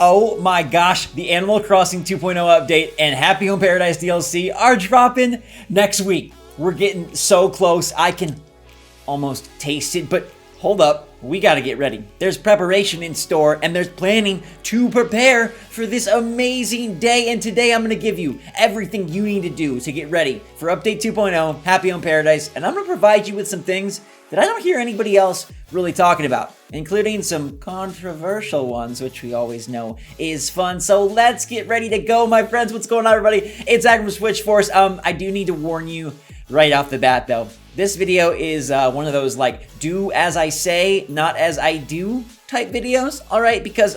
Oh my gosh, the Animal Crossing 2.0 update and Happy Home Paradise DLC are dropping next week. We're getting so close, I can almost taste it, but hold up, we gotta get ready. There's preparation in store and there's planning to prepare for this amazing day, and today I'm gonna give you everything you need to do to get ready for Update 2.0, Happy Home Paradise, and I'm gonna provide you with some things that I don't hear anybody else really talking about, including some controversial ones, which we always know is fun. So let's get ready to go, my friends. What's going on, everybody? It's Zach from SwitchForce. I do need to warn you right off the bat, though. This video is one of those, like, do as I say, not as I do type videos, all right? Because,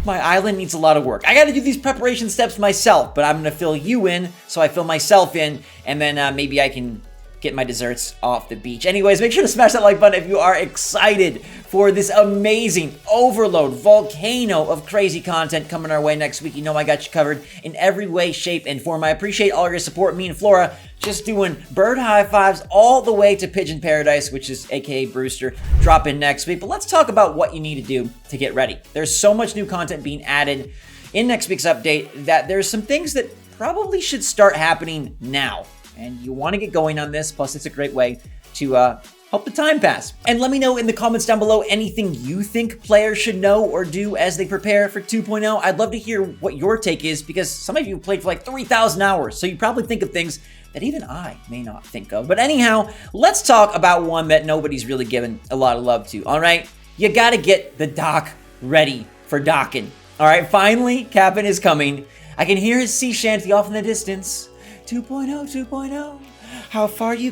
my island needs a lot of work. I gotta do these preparation steps myself, but I'm gonna fill you in, so I fill myself in, and then maybe I can get my desserts off the beach. Anyways, make sure to smash that like button if you are excited for this amazing overload volcano of crazy content coming our way next week. You know I got you covered in every way, shape, and form. I appreciate all your support. Me and Flora just doing bird high fives all the way to Pigeon Paradise, which is aka Brewster, dropping next week. But let's talk about what you need to do to get ready. There's so much new content being added in next week's update that there's some things that probably should start happening now. And you want to get going on this, plus it's a great way to help the time pass. And let me know in the comments down below anything you think players should know or do as they prepare for 2.0. I'd love to hear what your take is, because some of you played for like 3,000 hours, so you probably think of things that even I may not think of. But anyhow, let's talk about one that nobody's really given a lot of love to, all right? You gotta get the dock ready for docking. All right, finally, Kapp'n is coming. I can hear his sea shanty off in the distance. 2.0, 2.0, how far you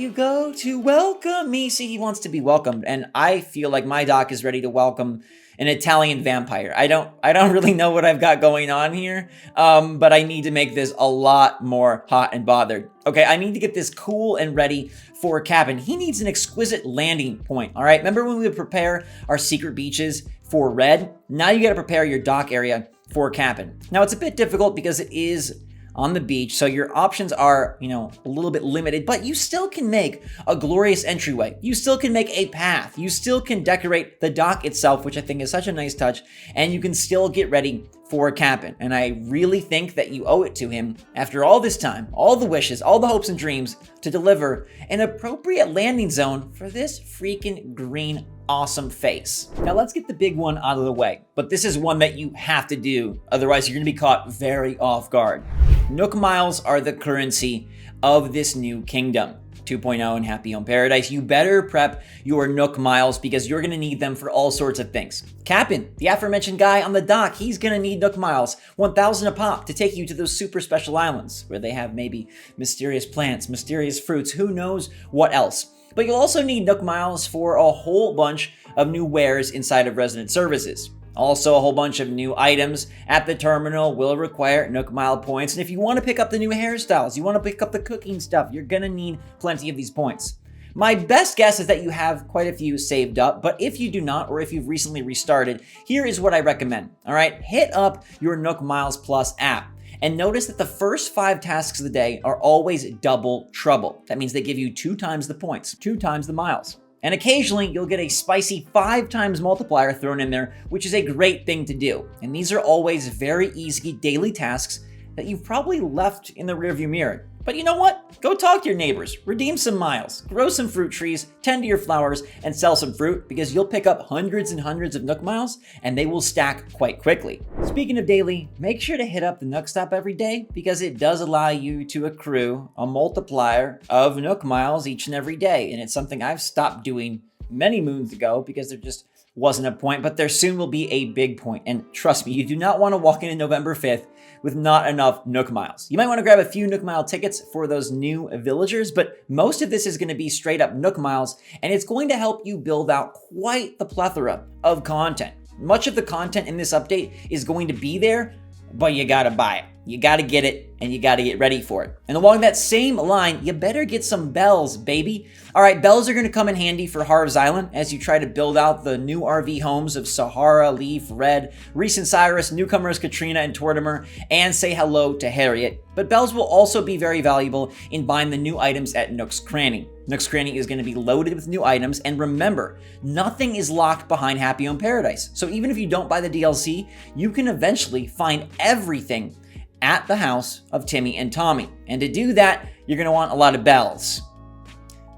go to welcome me. See, he wants to be welcomed, and I feel like my dock is ready to welcome an Italian vampire. I don't really know what I've got going on here, but I need to make this a lot more hot and bothered. Okay, I need to get this cool and ready for Kapp'n. He needs an exquisite landing point, all right? Remember when we would prepare our secret beaches for Red? Now you gotta prepare your dock area for Kapp'n. Now it's a bit difficult because it is on the beach, so your options are, you know, a little bit limited, but you still can make a glorious entryway. You still can make a path. You still can decorate the dock itself, which I think is such a nice touch, and you can still get ready for Kapp'n. And I really think that you owe it to him, after all this time, all the wishes, all the hopes and dreams, to deliver an appropriate landing zone for this freaking green awesome face. Now let's get the big one out of the way, but this is one that you have to do, otherwise you're gonna be caught very off guard. Nook Miles are the currency of this new kingdom. 2.0 and Happy Home Paradise. You better prep your Nook Miles because you're gonna need them for all sorts of things. Kapp'n, the aforementioned guy on the dock, he's gonna need Nook Miles, 1,000 a pop, to take you to those super special islands where they have maybe mysterious plants, mysterious fruits, who knows what else. But you'll also need Nook Miles for a whole bunch of new wares inside of Resident Services. Also, a whole bunch of new items at the terminal will require Nook Mile points. And if you want to pick up the new hairstyles, you want to pick up the cooking stuff, you're gonna need plenty of these points. My best guess is that you have quite a few saved up, but if you do not, or if you've recently restarted, here is what I recommend, all right? Hit up your Nook Miles Plus app. And notice that the first 5 tasks of the day are always double trouble. That means they give you 2 times the points, 2 times the miles. And occasionally you'll get a spicy 5 times multiplier thrown in there, which is a great thing to do. And these are always very easy daily tasks that you've probably left in the rearview mirror. But you know what? Go talk to your neighbors, redeem some miles, grow some fruit trees, tend to your flowers, and sell some fruit, because you'll pick up hundreds and hundreds of Nook Miles, and they will stack quite quickly. Speaking of daily, make sure to hit up the Nook Stop every day, because it does allow you to accrue a multiplier of Nook Miles each and every day, and it's something I've stopped doing many moons ago because there just wasn't a point, but there soon will be a big point. And trust me, you do not want to walk in November 5th with not enough Nook Miles. You might want to grab a few Nook Mile tickets for those new villagers, but most of this is going to be straight up Nook Miles, and it's going to help you build out quite the plethora of content. Much of the content in this update is going to be there, but you gotta buy it. You got to get it, and you got to get ready for it. And along that same line, you better get some bells, baby. All right, bells are going to come in handy for Harv's Island as you try to build out the new RV homes of Sahara, Leaf, Red, Reese and Cyrus, newcomers Katrina and Tortimer, and say hello to Harriet. But bells will also be very valuable in buying the new items at Nook's Cranny. Nook's Cranny is going to be loaded with new items, and remember, nothing is locked behind Happy Home Paradise. So even if you don't buy the DLC, you can eventually find everything at the house of Timmy and Tommy. And to do that, you're going to want a lot of bells.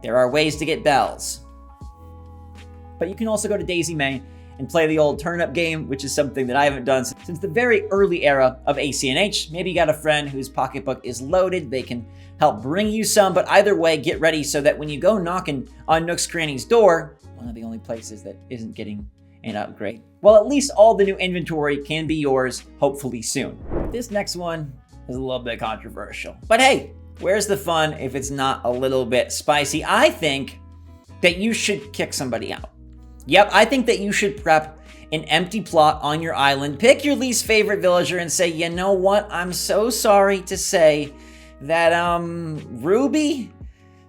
There are ways to get bells. But you can also go to Daisy May and play the old turnip game, which is something that I haven't done since the very early era of ACNH. Maybe you got a friend whose pocketbook is loaded. They can help bring you some, but either way, get ready so that when you go knocking on Nook's Cranny's door, one of the only places that isn't getting an upgrade, well, at least all the new inventory can be yours, hopefully soon. This next one is a little bit controversial, but hey, where's the fun if it's not a little bit spicy? I think that you should kick somebody out. Yep, I think that you should prep an empty plot on your island, pick your least favorite villager and say, you know what, I'm so sorry to say that, Ruby,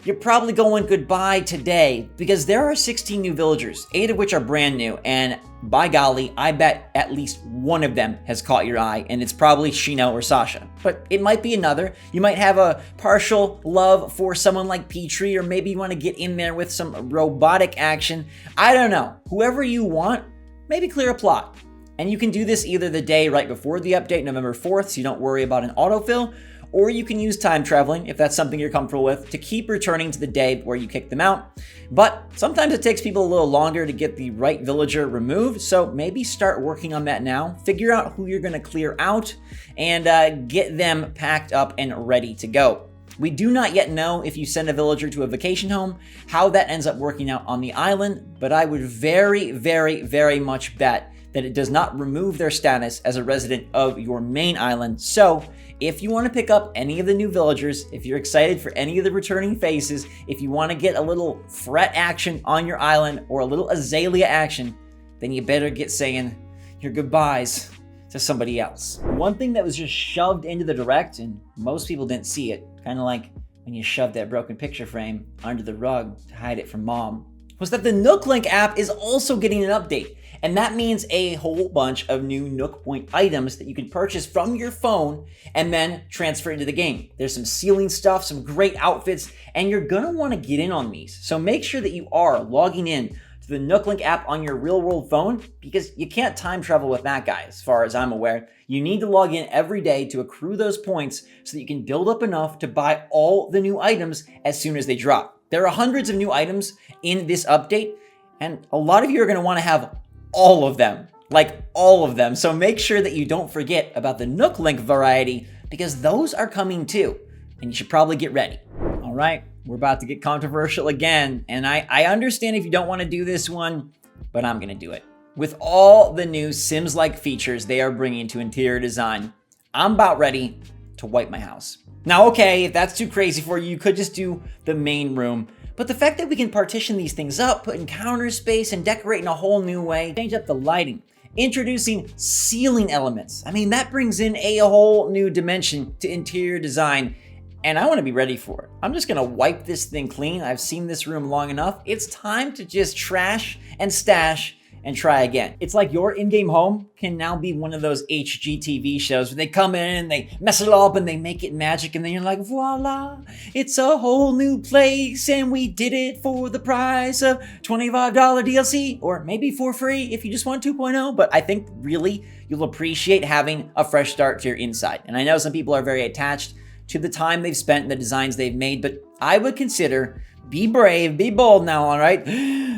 you're probably going goodbye today, because there are 16 new villagers, 8 of which are brand new, and by golly, I bet at least one of them has caught your eye, and it's probably Shino or Sasha. But it might be another. You might have a partial love for someone like Petrie, or maybe you want to get in there with some robotic action. I don't know. Whoever you want, maybe clear a plot. And you can do this either the day right before the update, November 4th, so you don't worry about an autofill, or you can use time traveling, if that's something you're comfortable with, to keep returning to the day where you kick them out. But sometimes it takes people a little longer to get the right villager removed, so maybe start working on that now. Figure out who you're going to clear out, and get them packed up and ready to go. We do not yet know if you send a villager to a vacation home, how that ends up working out on the island, but I would very, very, very much bet that it does not remove their status as a resident of your main island. So if you want to pick up any of the new villagers, if you're excited for any of the returning faces, if you want to get a little fret action on your island or a little azalea action, then you better get saying your goodbyes to somebody else. One thing that was just shoved into the direct, and most people didn't see it, kind of like when you shove that broken picture frame under the rug to hide it from mom, was that the Nook Link app is also getting an update. And that means a whole bunch of new Nook Point items that you can purchase from your phone and then transfer into the game. There's some ceiling stuff, some great outfits, and you're gonna wanna get in on these. So make sure that you are logging in to the Nook Link app on your real world phone, because you can't time travel with that guy, as far as I'm aware. You need to log in every day to accrue those points so that you can build up enough to buy all the new items as soon as they drop. There are hundreds of new items in this update, and a lot of you are gonna wanna have all of them, like all of them. So make sure that you don't forget about the Nook Link variety, because those are coming too, and you should probably get ready. All right, we're about to get controversial again, and I understand if you don't want to do this one, but I'm gonna do it. With all the new Sims-like features they are bringing to interior design, I'm about ready to wipe my house. Now, okay, if that's too crazy for you, you could just do the main room. But the fact that we can partition these things up, put in counter space, and decorate in a whole new way, change up the lighting, introducing ceiling elements. I mean, that brings in a whole new dimension to interior design, and I want to be ready for it. I'm just gonna wipe this thing clean. I've seen this room long enough. It's time to just trash and stash and try again. It's like your in-game home can now be one of those HGTV shows where they come in and they mess it all up and they make it magic, and then you're like, voila, it's a whole new place, and we did it for the price of $25 DLC, or maybe for free if you just want 2.0, but I think really you'll appreciate having a fresh start to your inside. And I know some people are very attached to the time they've spent and the designs they've made, but I would consider, be brave, be bold now, all right?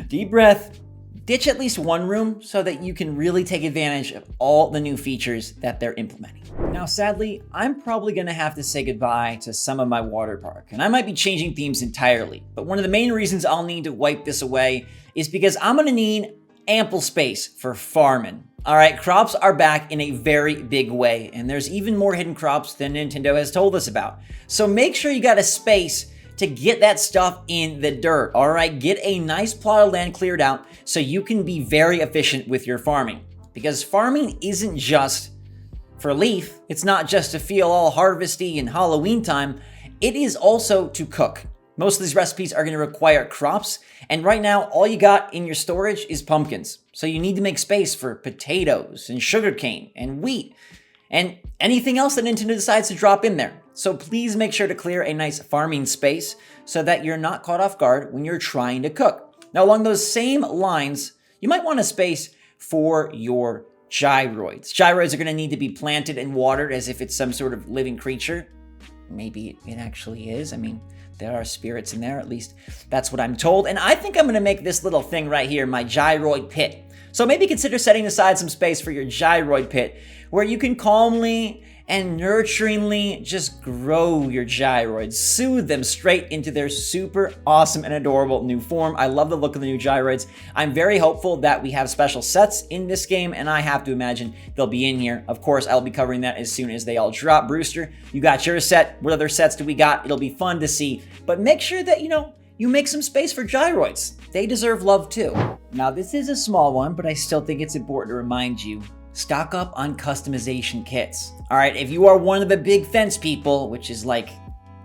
Deep breath. Ditch at least one room so that you can really take advantage of all the new features that they're implementing. Now, sadly, I'm probably gonna have to say goodbye to some of my water park, and I might be changing themes entirely. But one of the main reasons I'll need to wipe this away is because I'm gonna need ample space for farming. All right, crops are back in a very big way, and there's even more hidden crops than Nintendo has told us about. So make sure you got a space to get that stuff in the dirt, all right? Get a nice plot of land cleared out so you can be very efficient with your farming. Because farming isn't just For Leaf, it's not just to feel all harvesty and Halloween time, it is also to cook. Most of these recipes are going to require crops, and right now all you got in your storage is pumpkins. So you need to make space for potatoes and sugarcane and wheat and anything else that Nintendo decides to drop in there. So please make sure to clear a nice farming space so that you're not caught off guard when you're trying to cook. Now, along those same lines, you might want a space for your gyroids. Gyroids are going to need to be planted and watered as if it's some sort of living creature. Maybe it actually is. I mean, there are spirits in there, at least that's what I'm told. And I think I'm going to make this little thing right here my gyroid pit. So maybe consider setting aside some space for your gyroid pit where you can calmly and nurturingly just grow your gyroids, soothe them straight into their super awesome and adorable new form. I love the look of the new gyroids. I'm very hopeful that we have special sets in this game, and I have to imagine they'll be in here. Of course, I'll be covering that as soon as they all drop. Brewster, you got your set. What other sets do we got? It'll be fun to see, but make sure that, you make some space for gyroids. They deserve love too. Now, this is a small one, but I still think it's important to remind you, stock up on customization kits. All right, if you are one of the big fence people, which is like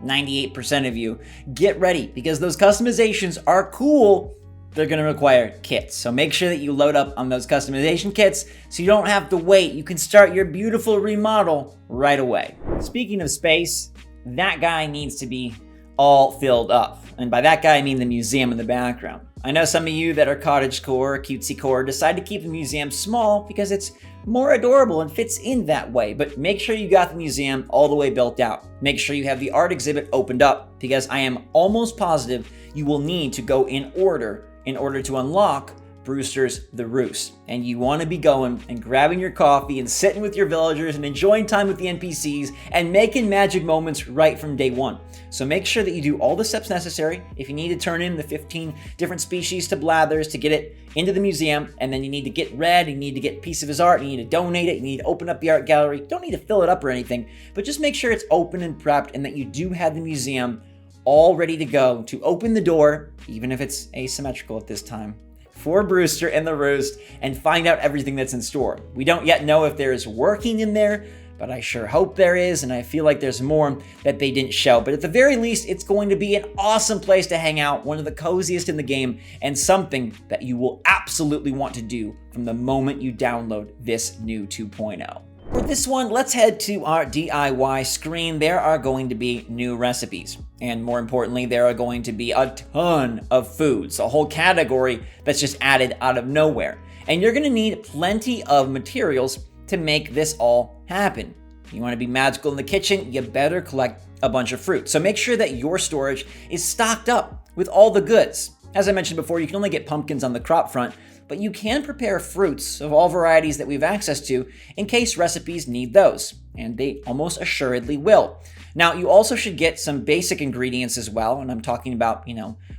98% of you, get ready because those customizations are cool. They're gonna require kits. So make sure that you load up on those customization kits so you don't have to wait. You can start your beautiful remodel right away. Speaking of space, that guy needs to be all filled up. And by that guy, I mean the museum in the background. I know some of you that are cottagecore, cutesy core, decide to keep the museum small because it's more adorable and fits in that way, but make sure you got the museum all the way built out. Make sure you have the art exhibit opened up because I am almost positive you will need to go in order to unlock Brewster's The Roost. And you want to be going and grabbing your coffee and sitting with your villagers and enjoying time with the NPCs and making magic moments right from day one. So make sure that you do all the steps necessary. If you need to turn in the 15 different species to Blathers to get it into the museum, and then you need to get Red, you need to get a piece of his art, you need to donate it, you need to open up the art gallery. You don't need to fill it up or anything, but just make sure it's open and prepped and that you do have the museum all ready to go to open the door, even if it's asymmetrical at this time, for Brewster and the Roost and find out everything that's in store. We don't yet know if there is working in there, but I sure hope there is, and I feel like there's more that they didn't show. But at the very least, it's going to be an awesome place to hang out, one of the coziest in the game, and something that you will absolutely want to do from the moment you download this new 2.0. For this one, let's head to our DIY screen. There are going to be new recipes. And more importantly, there are going to be a ton of foods, a whole category that's just added out of nowhere. And you're going to need plenty of materials to make this all happen. You want to be magical in the kitchen, you better collect a bunch of fruit. So make sure that your storage is stocked up with all the goods. As I mentioned before, you can only get pumpkins on the crop front, but you can prepare fruits of all varieties that we have access to in case recipes need those, and they almost assuredly will. Now, you also should get some basic ingredients as well, and I'm talking about,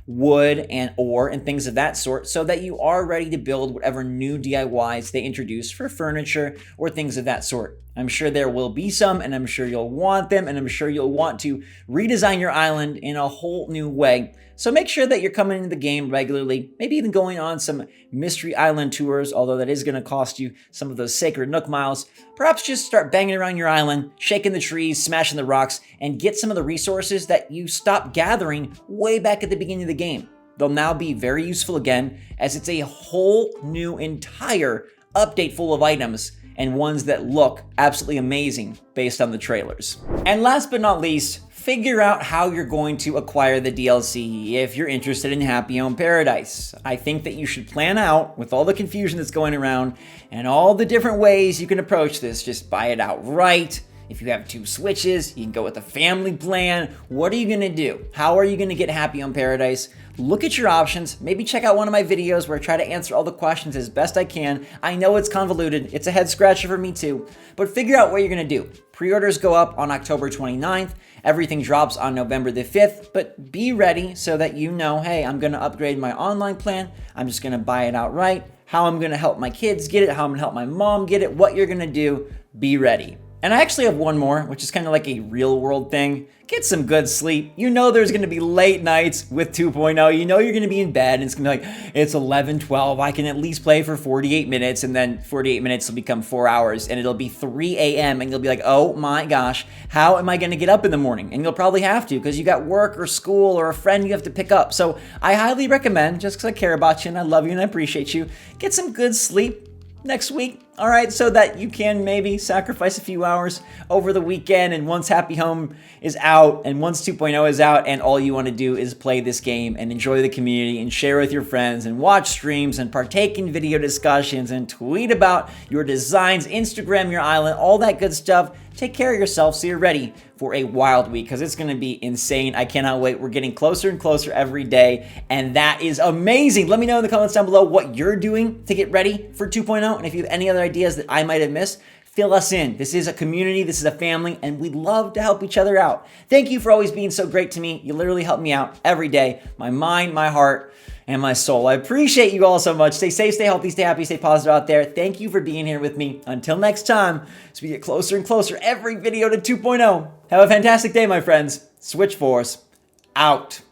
wood and ore and things of that sort, so that you are ready to build whatever new DIYs they introduce for furniture or things of that sort. I'm sure there will be some, and I'm sure you'll want them, and I'm sure you'll want to redesign your island in a whole new way. So make sure that you're coming into the game regularly, maybe even going on some Mystery Island tours, although that is going to cost you some of those sacred Nook Miles. Perhaps just start banging around your island, shaking the trees, smashing the rocks, and get some of the resources that you stopped gathering way back at the beginning of the game. They'll now be very useful again, as it's a whole new entire update full of items, and ones that look absolutely amazing based on the trailers. And last but not least, figure out how you're going to acquire the DLC if you're interested in Happy Home Paradise. I think that you should plan out, with all the confusion that's going around and all the different ways you can approach this, just buy it outright. If you have 2 Switches, you can go with a family plan. What are you gonna do? How are you gonna get Happy Home Paradise? Look at your options. Maybe check out one of my videos where I try to answer all the questions as best I can. I know it's convoluted. It's a head scratcher for me too. But figure out what you're gonna do. Pre-orders go up on October 29th. Everything drops on November the 5th. But be ready so that you know, hey, I'm gonna upgrade my online plan. I'm just gonna buy it outright. How I'm gonna help my kids get it, how I'm gonna help my mom get it, what you're gonna do, be ready. And I actually have one more, which is kind of like a real world thing. Get some good sleep. You know there's going to be late nights with 2.0. You know you're going to be in bed and it's going to be like, it's 11:12. I can at least play for 48 minutes and then 48 minutes will become 4 hours and it'll be 3 a.m. and you'll be like, oh my gosh, how am I going to get up in the morning? And you'll probably have to because you got work or school or a friend you have to pick up. So I highly recommend, just because I care about you and I love you and I appreciate you, get some good sleep next week, all right, so that you can maybe sacrifice a few hours over the weekend, and once Happy Home is out and once 2.0 is out and all you want to do is play this game and enjoy the community and share with your friends and watch streams and partake in video discussions and tweet about your designs, Instagram your island, all that good stuff. Take care of yourself so you're ready for a wild week because it's going to be insane. I cannot wait. We're getting closer and closer every day, and that is amazing. Let me know in the comments down below what you're doing to get ready for 2.0, and if you have any other ideas that I might have missed, fill us in. This is a community, this is a family, and we love to help each other out. Thank you for always being so great to me. You literally help me out every day. My mind, my heart, and my soul. I appreciate you all so much. Stay safe, stay healthy, stay happy, stay positive out there. Thank you for being here with me. Until next time, as we get closer and closer every video to 2.0. Have a fantastic day, my friends. SwitchForce out.